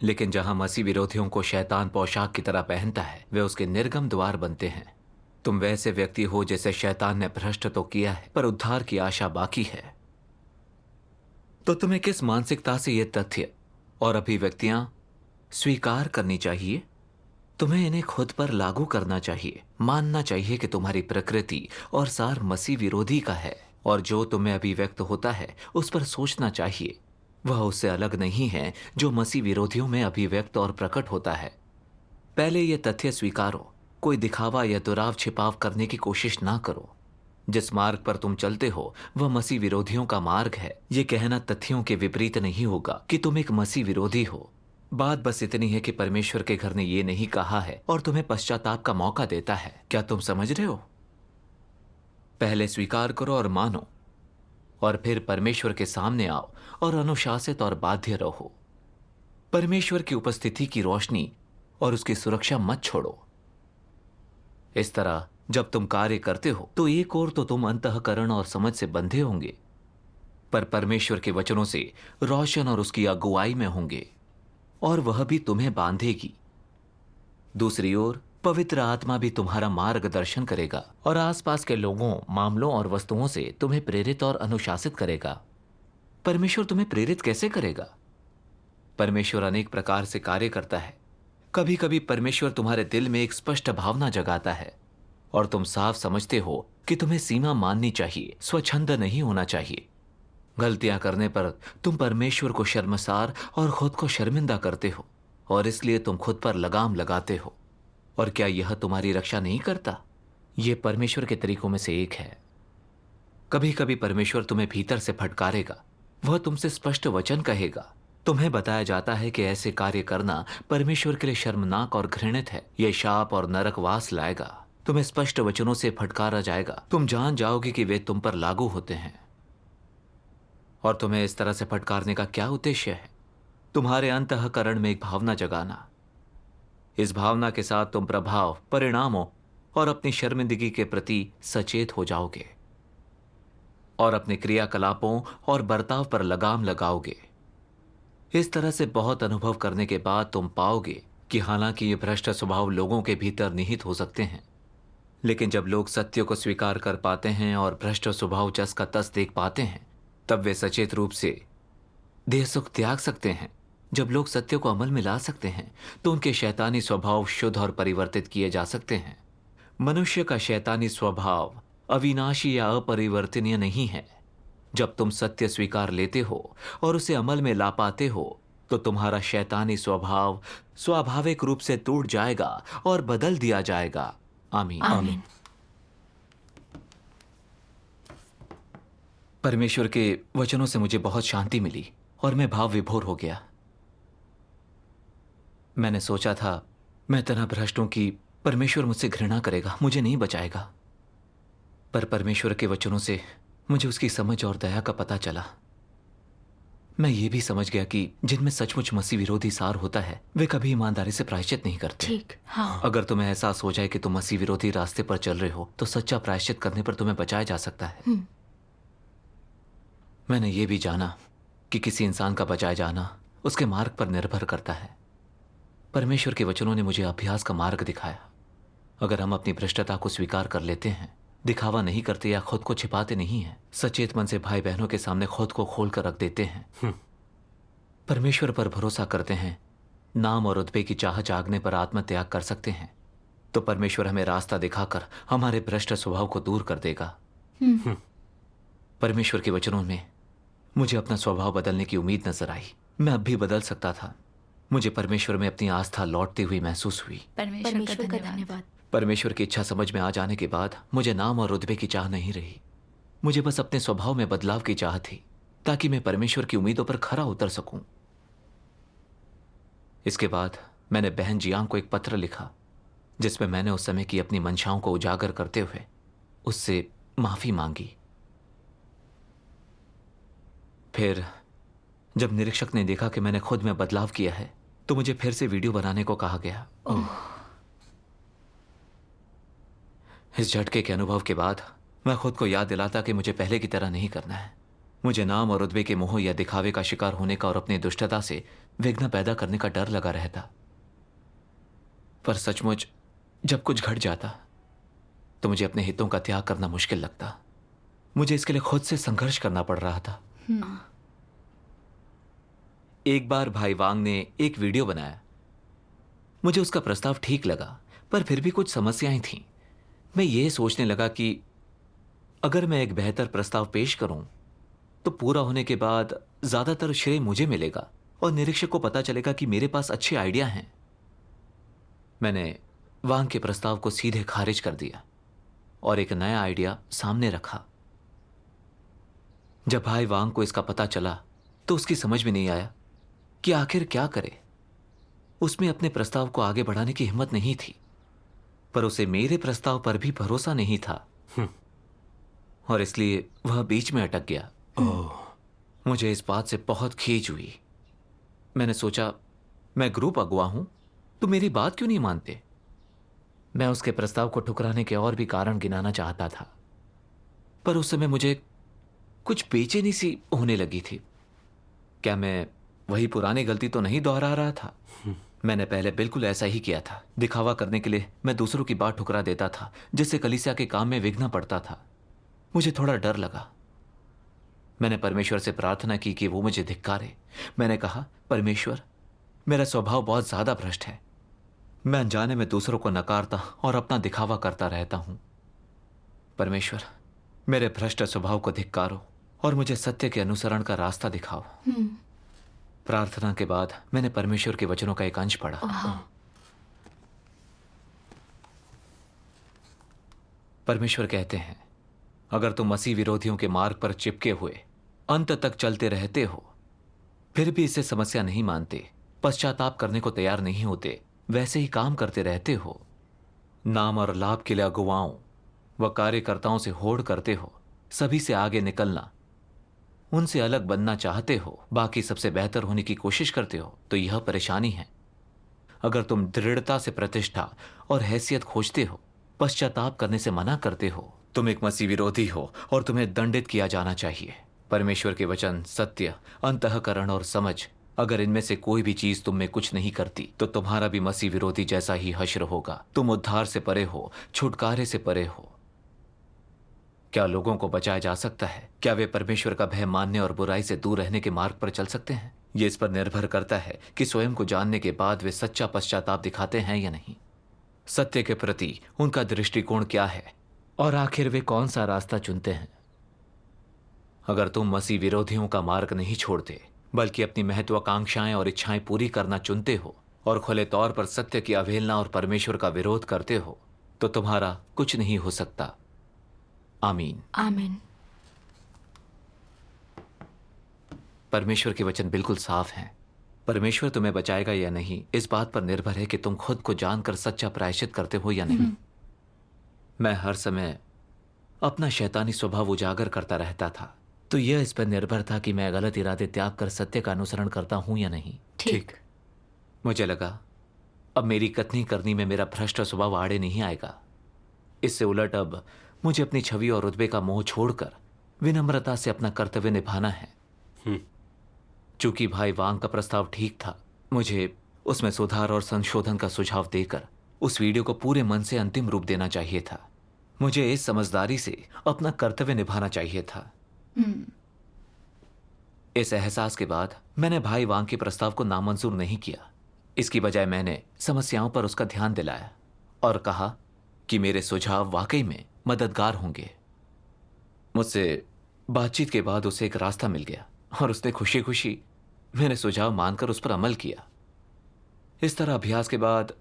लेकिन जहां मसीह विरोधियों को शैतान पोशाक की तरह पहनता है, वे उसके निर्गम द्वार बनते हैं। तुम वैसे व्यक्ति हो जैसे शैतान ने भ्रष्ट तो किया है, पर उद्धार की आशा बाकी है। तो तुम्हें किस मानसिकता से ये तथ्य और अभिव्यक्तियां स्वीकार करनी चाहिए? तुम्हें इन्हें खुद पर लागू करना चाहिए, मानना चाहिए कि तुम्हारी प्रकृति और सार मसीह विरोधी का है, और जो तुम्हें अभिव्यक्त होता है उस पर सोचना चाहिए। वह उससे अलग नहीं है जो मसीह विरोधियों में अभिव्यक्त और प्रकट होता है। पहले यह तथ्य स्वीकारो, कोई दिखावा या दुराव छिपाव करने की कोशिश ना करो। जिस मार्ग पर तुम चलते हो वह मसीह विरोधियों का मार्ग है। ये कहना तथ्यों के विपरीत नहीं होगा कि तुम एक मसीह विरोधी हो। बात बस इतनी है कि परमेश्वर के घर ने ये नहीं कहा है और तुम्हें पश्चाताप का मौका देता है। क्या तुम समझ रहे हो? पहले स्वीकार करो और मानो, और फिर परमेश्वर के सामने आओ और अनुशासित और बाध्य रहो। परमेश्वर की उपस्थिति की रोशनी और उसकी सुरक्षा मत छोड़ो। इस तरह जब तुम कार्य करते हो तो एक ओर तो तुम अंतःकरण और समझ से बंधे होंगे, पर परमेश्वर के वचनों से रोशन और उसकी अगुवाई में होंगे, और वह भी तुम्हें बांधेगी। दूसरी ओर पवित्र आत्मा भी तुम्हारा मार्गदर्शन करेगा और आसपास के लोगों, मामलों और वस्तुओं से तुम्हें प्रेरित और अनुशासित करेगा। परमेश्वर तुम्हें प्रेरित कैसे करेगा? परमेश्वर अनेक प्रकार से कार्य करता है। कभी कभी परमेश्वर तुम्हारे दिल में एक स्पष्ट भावना जगाता है और तुम साफ समझते हो कि तुम्हें सीमा माननी चाहिए, स्वच्छंद नहीं होना चाहिए। गलतियां करने पर तुम परमेश्वर को शर्मसार और खुद को शर्मिंदा करते हो और इसलिए तुम खुद पर लगाम लगाते हो। और क्या यह तुम्हारी रक्षा नहीं करता? यह परमेश्वर के तरीकों में से एक है। कभी कभी परमेश्वर तुम्हें भीतर से फटकारेगा। वह तुमसे स्पष्ट वचन कहेगा। तुम्हें बताया जाता है कि ऐसे कार्य करना परमेश्वर के लिए शर्मनाक और घृणित है। यह शाप और नरकवास लाएगा। तुम्हें स्पष्ट वचनों से फटकारा जाएगा। तुम जान जाओगे कि वे तुम पर लागू होते हैं। और तुम्हें इस तरह से फटकारने का क्या उद्देश्य है? तुम्हारे अंतःकरण में एक भावना जगाना। इस भावना के साथ तुम प्रभाव, परिणामों और अपनी शर्मिंदगी के प्रति सचेत हो जाओगे और अपने क्रियाकलापों और बर्ताव पर लगाम लगाओगे। इस तरह से बहुत अनुभव करने के बाद तुम पाओगे कि हालांकि ये भ्रष्ट स्वभाव लोगों के भीतर निहित हो सकते हैं, लेकिन जब लोग सत्य को स्वीकार कर पाते हैं और भ्रष्ट स्वभाव जस का तस देख पाते हैं, तब वे सचेत रूप से देह सुख त्याग सकते हैं। जब लोग सत्य को अमल में ला सकते हैं तो उनके शैतानी स्वभाव शुद्ध और परिवर्तित किए जा सकते हैं। मनुष्य का शैतानी स्वभाव अविनाशी या अपरिवर्तनीय नहीं है। जब तुम सत्य स्वीकार लेते हो और उसे अमल में ला पाते हो तो तुम्हारा शैतानी स्वभाव स्वाभाविक रूप से टूट जाएगा और बदल दिया जाएगा। आमीन। आमीन। परमेश्वर के वचनों से मुझे बहुत शांति मिली और मैं भाव विभोर हो गया। मैंने सोचा था मैं इतना भ्रष्ट हूं कि परमेश्वर मुझसे घृणा करेगा, मुझे नहीं बचाएगा। पर परमेश्वर के वचनों से मुझे उसकी समझ और दया का पता चला। मैं ये भी समझ गया कि जिनमें सचमुच मसीह विरोधी सार होता है वे कभी ईमानदारी से प्रायश्चित नहीं करते। ठीक। हाँ। अगर तुम्हें एहसास हो जाए कि तुम मसीह विरोधी रास्ते पर चल रहे हो तो सच्चा प्रायश्चित करने पर तुम्हें बचाया जा सकता है। मैंने ये भी जाना कि किसी इंसान का बचाया जाना उसके मार्ग पर निर्भर करता है। परमेश्वर के वचनों ने मुझे अभ्यास का मार्ग दिखाया। अगर हम अपनी भ्रष्टता को स्वीकार कर लेते हैं, दिखावा नहीं करते या खुद को छिपाते नहीं हैं, सचेत मन से भाई बहनों के सामने खुद को खोल कर रख देते हैं, परमेश्वर पर भरोसा करते हैं, नाम और रुतबे की चाह जागने पर आत्मत्याग कर सकते हैं, तो परमेश्वर हमें रास्ता दिखाकर हमारे भ्रष्ट स्वभाव को दूर कर देगा। परमेश्वर के वचनों में मुझे अपना स्वभाव बदलने की उम्मीद नजर आई। मैं अब भी बदल सकता था। मुझे परमेश्वर में अपनी आस्था लौटती हुई महसूस हुई। परमेश्वर का धन्यवाद। परमेश्वर की इच्छा समझ में आ जाने के बाद मुझे नाम और रुतबे की चाह नहीं रही। मुझे बस अपने स्वभाव में बदलाव की चाह थी ताकि मैं परमेश्वर की उम्मीदों पर खरा उतर सकूं। इसके बाद मैंने बहन जियांग को एक पत्र लिखा जिसमें मैंने उस समय की अपनी मंशाओं को उजागर करते हुए उससे माफी मांगी। फिर जब निरीक्षक ने देखा कि मैंने खुद में बदलाव किया है तो मुझे फिर से वीडियो बनाने को कहा गया। इस झटके के अनुभव के बाद मैं खुद को याद दिलाता कि मुझे पहले की तरह नहीं करना है। मुझे नाम और रुतबे के मोह या दिखावे का शिकार होने का और अपनी दुष्टता से विघ्न पैदा करने का डर लगा रहता। पर सचमुच जब कुछ घट जाता तो मुझे अपने हितों का त्याग करना मुश्किल लगता। मुझे इसके लिए खुद से संघर्ष करना पड़ रहा था। एक बार भाई वांग ने एक वीडियो बनाया। मुझे उसका प्रस्ताव ठीक लगा, पर फिर भी कुछ समस्याएं थीं। मैं ये सोचने लगा कि अगर मैं एक बेहतर प्रस्ताव पेश करूं तो पूरा होने के बाद ज्यादातर श्रेय मुझे मिलेगा और निरीक्षक को पता चलेगा कि मेरे पास अच्छे आइडिया हैं। मैंने वांग के प्रस्ताव को सीधे खारिज कर दिया और एक नया आइडिया सामने रखा। जब भाई वांग को इसका पता चला तो उसकी समझ में नहीं आया कि आखिर क्या करे। उसमें अपने प्रस्ताव को आगे बढ़ाने की हिम्मत नहीं थी, पर उसे मेरे प्रस्ताव पर भी भरोसा नहीं था और इसलिए वह बीच में अटक गया। मुझे इस बात से बहुत खीज हुई। मैंने सोचा, मैं ग्रुप अगुवा हूं तो मेरी बात क्यों नहीं मानते। मैं उसके प्रस्ताव को ठुकराने के और भी कारण गिनाना चाहता था, पर उस समय मुझे कुछ बेचैनी सी होने लगी थी। क्या मैं वही पुरानी गलती तो नहीं दोहरा रहा था? मैंने पहले बिल्कुल ऐसा ही किया था। दिखावा करने के लिए मैं दूसरों की बात ठुकरा देता था, जिससे कलीसिया के काम में विघ्न पड़ता था। मुझे थोड़ा डर लगा। मैंने परमेश्वर से प्रार्थना की कि वो मुझे धिक्कारे। मैंने कहा, परमेश्वर, मेरा स्वभाव बहुत ज्यादा भ्रष्ट है। मैं अनजाने में दूसरों को नकारता और अपना दिखावा करता रहता हूं। परमेश्वर, मेरे भ्रष्ट स्वभाव को धिक्कारो और मुझे सत्य के अनुसरण का रास्ता दिखाओ। प्रार्थना के बाद मैंने परमेश्वर के वचनों का एक अंश पढ़ा। परमेश्वर कहते हैं, अगर तुम मसीह विरोधियों के मार्ग पर चिपके हुए अंत तक चलते रहते हो, फिर भी इससे समस्या नहीं मानते, पश्चाताप करने को तैयार नहीं होते, वैसे ही काम करते रहते हो, नाम और लाभ के लिए अगुवाओं व कार्यकर्ताओं से होड़ करते हो, सभी से आगे निकलना, उनसे अलग बनना चाहते हो, बाकी सबसे बेहतर होने की कोशिश करते हो, तो यह परेशानी है। अगर तुम दृढ़ता से प्रतिष्ठा और हैसियत खोजते हो, पश्चाताप करने से मना करते हो, तुम एक मसीह विरोधी हो और तुम्हें दंडित किया जाना चाहिए। परमेश्वर के वचन, सत्य, अंतःकरण और समझ, अगर इनमें से कोई भी चीज तुम में कुछ नहीं करती, तो तुम्हारा भी मसीह विरोधी जैसा ही हश्र होगा। तुम उद्धार से परे हो, छुटकारे से परे हो। क्या लोगों को बचाया जा सकता है? क्या वे परमेश्वर का भय मानने और बुराई से दूर रहने के मार्ग पर चल सकते हैं? ये इस पर निर्भर करता है कि स्वयं को जानने के बाद वे सच्चा पश्चाताप दिखाते हैं या नहीं। सत्य के प्रति उनका दृष्टिकोण क्या है और आखिर वे कौन सा रास्ता चुनते हैं। अगर तुम मसीह विरोधियों का मार्ग नहीं छोड़ते, बल्कि अपनी महत्वाकांक्षाएं और इच्छाएं पूरी करना चुनते हो और खुले तौर पर सत्य की अवहेलना और परमेश्वर का विरोध करते हो, तो तुम्हारा कुछ नहीं हो सकता। आमीन। आमीन। परमेश्वर के वचन बिल्कुल साफ हैं। परमेश्वर तुम्हें बचाएगा या नहीं, इस बात पर निर्भर है कि तुम खुद को जानकर सच्चा प्रायश्चित करते हो या नहीं। मैं हर समय अपना शैतानी स्वभाव उजागर करता रहता था, तो यह इस पर निर्भर था कि मैं गलत इरादे त्याग कर सत्य का अनुसरण करता हूं या नहीं। ठीक। मुझे लगा अब मेरी कथनी करनी में मेरा भ्रष्ट स्वभाव आड़े नहीं आएगा। इससे उलट अब मुझे अपनी छवि और रुतबे का मोह छोड़कर विनम्रता से अपना कर्तव्य निभाना है। चूंकि भाई वांग का प्रस्ताव ठीक था, मुझे उसमें सुधार और संशोधन का सुझाव देकर उस वीडियो को पूरे मन से अंतिम रूप देना चाहिए था। मुझे इस समझदारी से अपना कर्तव्य निभाना चाहिए था। इस एहसास के बाद मैंने भाई वांग के प्रस्ताव को नामंजूर नहीं किया। इसकी बजाय मैंने समस्याओं पर उसका ध्यान दिलाया और कहा कि मेरे सुझाव वाकई में मददगार होंगे। मुझसे बातचीत के बाद उसे एक रास्ता मिल गया और उसने खुशी खुशी मेरे सुझाव मानकर उस पर अमल किया। इस तरह अभ्यास के बाद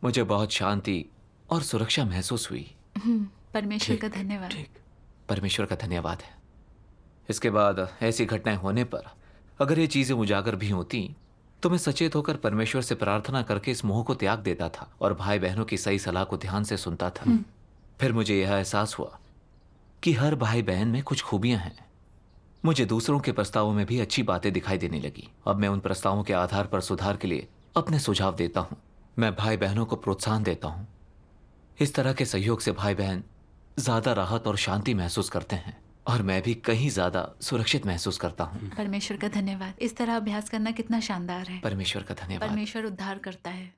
मुझे बहुत शांति और सुरक्षा महसूस हुई। परमेश्वर का धन्यवाद। परमेश्वर का धन्यवाद है। इसके बाद ऐसी घटनाएं होने पर अगर ये चीजें उजागर भी होती, तो मैं सचेत होकर परमेश्वर से प्रार्थना करके इस मोह को त्याग देता था और भाई बहनों की सही सलाह को ध्यान से सुनता था। फिर मुझे यह एहसास हुआ कि हर भाई बहन में कुछ खूबियां हैं। मुझे दूसरों के प्रस्तावों में भी अच्छी बातें दिखाई देने लगी। अब मैं उन प्रस्तावों के आधार पर सुधार के लिए अपने सुझाव देता हूं। मैं भाई बहनों को प्रोत्साहन देता हूं। इस तरह के सहयोग से भाई बहन ज्यादा राहत और शांति महसूस करते हैं और मैं भी कहीं ज्यादा सुरक्षित महसूस करता हूं। परमेश्वर का धन्यवाद। इस तरह अभ्यास करना कितना शानदार है। परमेश्वर का धन्यवाद। परमेश्वर उद्धार करता है।